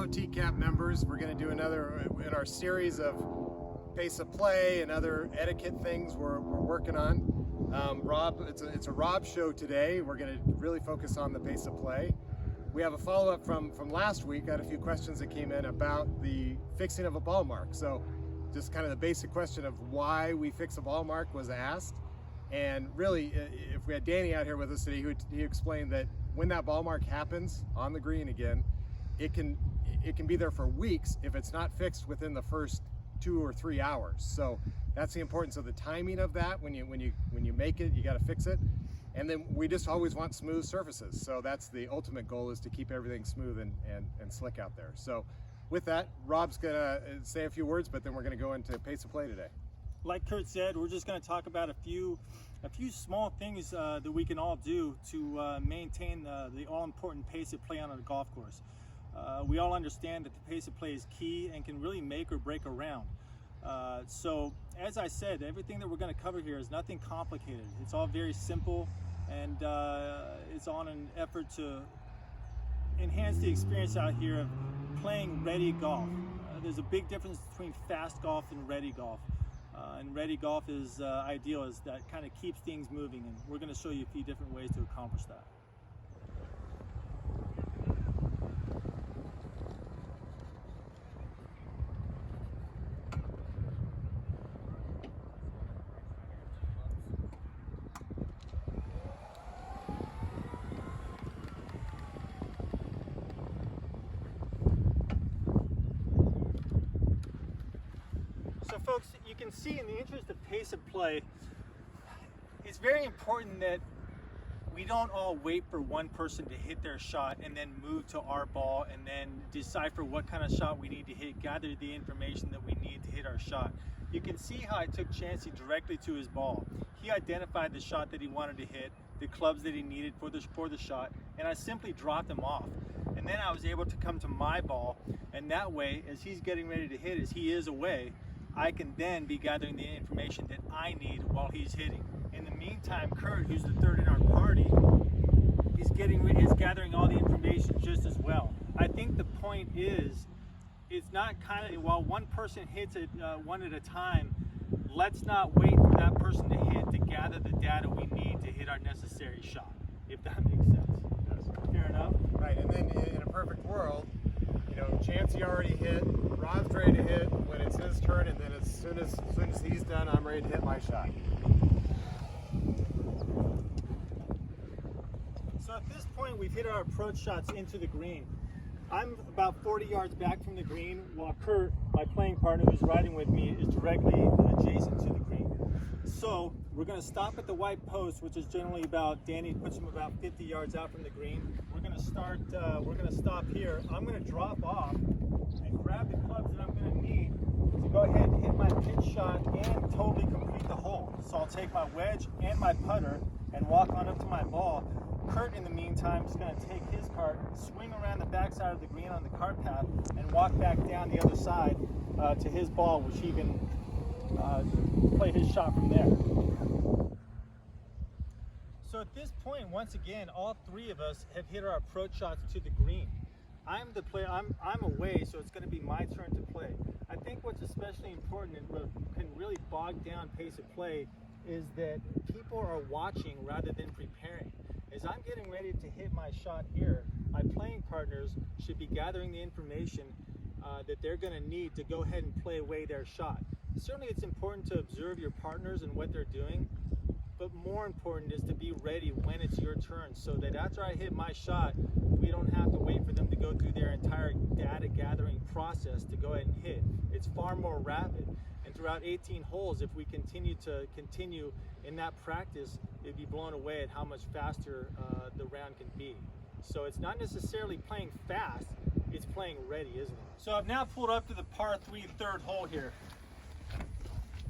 Hello Etiquette members. We're going to do another in our series of pace of play and other etiquette things we're working on. Rob, it's a Rob show today. We're going to really focus on the pace of play. We have a follow-up from last week. I had a few questions that came in about the fixing of a ball mark. So just kind of the basic question of why we fix a ball mark was asked. And really, if we had Danny out here with us today, he explained that when that ball mark happens on the green again, it can be there for weeks if it's not fixed within the first 2 or 3 hours. So that's the importance of the timing of that. When you make it, you got to fix it. And then we just always want smooth surfaces. So that's the ultimate goal, is to keep everything smooth and slick out there. So with that, Rob's gonna say a few words, but then we're gonna go into pace of play today. Like Kurt said, we're just going to talk about a few small things that we can all do to maintain the all-important pace of play on a golf course. We all understand that the pace of play is key and can really make or break a round. So as I said, everything that we're going to cover here is nothing complicated. It's all very simple, and it's on an effort to enhance the experience out here of playing ready golf. There's a big difference between fast golf and ready golf. And ready golf is ideal, as that kind of keeps things moving, and we're going to show you a few different ways to accomplish that. So folks, you can see, in the interest of pace of play, it's very important that we don't all wait for one person to hit their shot and then move to our ball and then decipher what kind of shot we need to hit, gather the information that we need to hit our shot. You can see how I took Chancey directly to his ball. He identified the shot that he wanted to hit, the clubs that he needed for the shot, and I simply dropped him off. And then I was able to come to my ball, and that way, as he's getting ready to hit, as he is away, I can then be gathering the information that I need while he's hitting. In the meantime, Kurt, who's the third in our party, is gathering all the information just as well. I think the point is, it's not kind of, while one person hits it one at a time, let's not wait for that person to hit to gather the data we need to hit our necessary shot, if that makes sense. Yes. Fair enough? Right, and then in a perfect world, Chancey already hit, Rob's ready to hit when it's his turn, and then as soon as he's done, I'm ready to hit my shot. So at this point, we've hit our approach shots into the green. I'm about 40 yards back from the green, while Kurt, my playing partner who's riding with me, is directly adjacent to the green. So we're going to stop at the white post, which is generally Danny puts him about 50 yards out from the green. We're going to stop here. I'm going to drop off and grab the clubs that I'm going to need to go ahead and hit my pitch shot and totally complete the hole. So I'll take my wedge and my putter and walk on up to my ball. Kurt, in the meantime, is going to take his cart, swing around the backside of the green on the cart path, and walk back down the other side to his ball, which he can play his shot from there. So at this point, once again, all three of us have hit our approach shots to the green. I'm the player. I'm away, so it's going to be my turn to play. I think what's especially important and what can really bog down pace of play is that people are watching rather than preparing. As I'm getting ready to hit my shot here, my playing partners should be gathering the information that they're going to need to go ahead and play away their shot. Certainly it's important to observe your partners and what they're doing, but more important is to be ready when it's your turn, so that after I hit my shot, we don't have to wait for them to go through their entire data gathering process to go ahead and hit. It's far more rapid. And throughout 18 holes, if we continue in that practice, they'd be blown away at how much faster the round can be. So it's not necessarily playing fast, it's playing ready, isn't it? So I've now pulled up to the par 3 third hole here.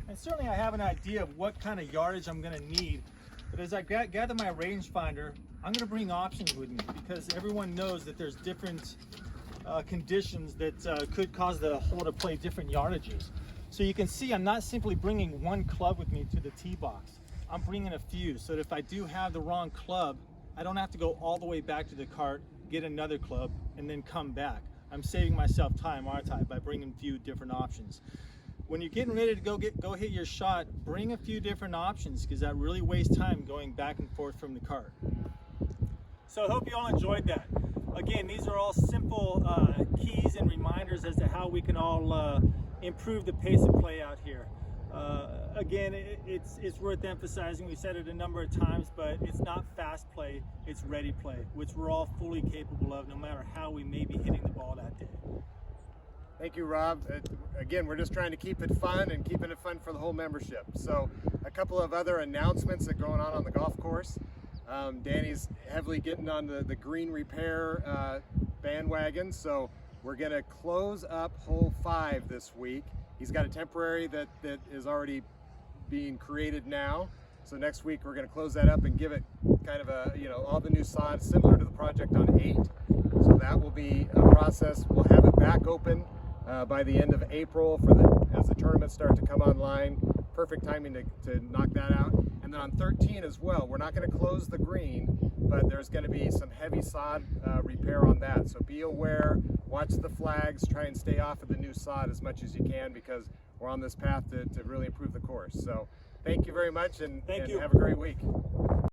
And certainly I have an idea of what kind of yardage I'm going to need. But as I gather my rangefinder, I'm going to bring options with me, because everyone knows that there's different conditions that could cause the hole to play different yardages. So you can see I'm not simply bringing one club with me to the tee box. I'm bringing a few, so that if I do have the wrong club, I don't have to go all the way back to the cart, get another club, and then come back. I'm saving myself time, aren't I, by bringing a few different options. When you're getting ready to go hit your shot, bring a few different options, because that really wastes time going back and forth from the cart. So I hope you all enjoyed that. Again, these are all simple keys and reminders as to how we can all improve the pace of play out here. Again, it's worth emphasizing, we said it a number of times, but it's not fast play, it's ready play, which we're all fully capable of no matter how we may be hitting the ball that day. Thank you, Rob. Again, we're just trying to keep it fun and keeping it fun for the whole membership. So a couple of other announcements that are going on the golf course. Danny's heavily getting on the green repair bandwagon, so we're going to close up hole 5 this week. He's got a temporary that is already being created now. So next week we're going to close that up and give it kind of a, all the new sod similar to the project on 8. So that will be a process. We'll have it back open by the end of April as the tournaments start to come online. Perfect timing to knock that out. And then on 13 as well, we're not going to close the green, but there's going to be some heavy sod repair on that. So be aware, watch the flags, try and stay off of the new sod as much as you can, because we're on this path to really improve the course. So thank you very much, and have a great week.